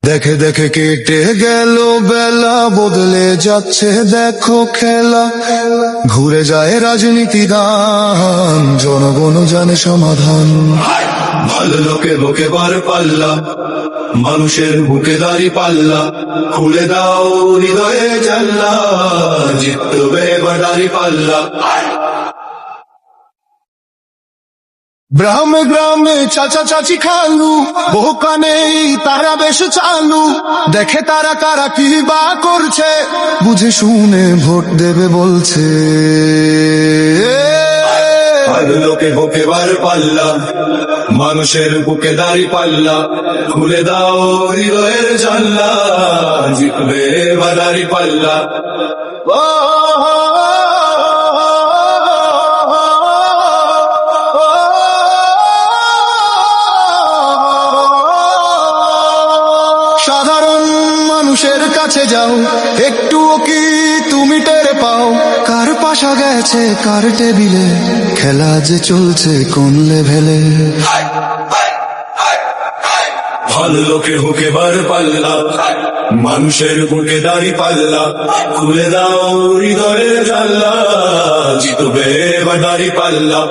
দেখে দেখে কেটে গেল বেলা, বদলে যাচ্ছে দেখো খেলা। ঘুরে যায় রাজনীতি গান, জনগণ জানে সমাধান। ভালো লোকে বুকে বার পাল্লা, মানুষের বুকে দাড়ি পাল্লা। খুলে দাও হৃদয়ে জানলা, জিতবে এবার দাড়ি পাল্লা। গ্রামে গ্রামে চাচা চাচি খালু, বহু কানে তারা বেশ চালু। দেখে তারা কারা কি বা করছে, বুঝে শুনে ভোট দেবে বলছে। ভালো লোকে বুকে বার পাল্লা, মানুষের বুকে দাড়ি পাল্লা। খুলে দাও হৃদয়ের জানলা, জিতবে এবার দাড়ি পাল্লা। সাধারণ মানুষের কাছে যাও, একটুও কি তুমি টের পাও? কার পাশা গেছে কার টেবিলে, খেলা যে চলছে কোন লেভেলে। ভালো লোকের বুকে বার পাল্লা, মানুষের বুকে দাড়ি পাল্লা। খুলে দাও হৃদয়ের জানলা, জিতবে এবার দাড়ি পাল্লা।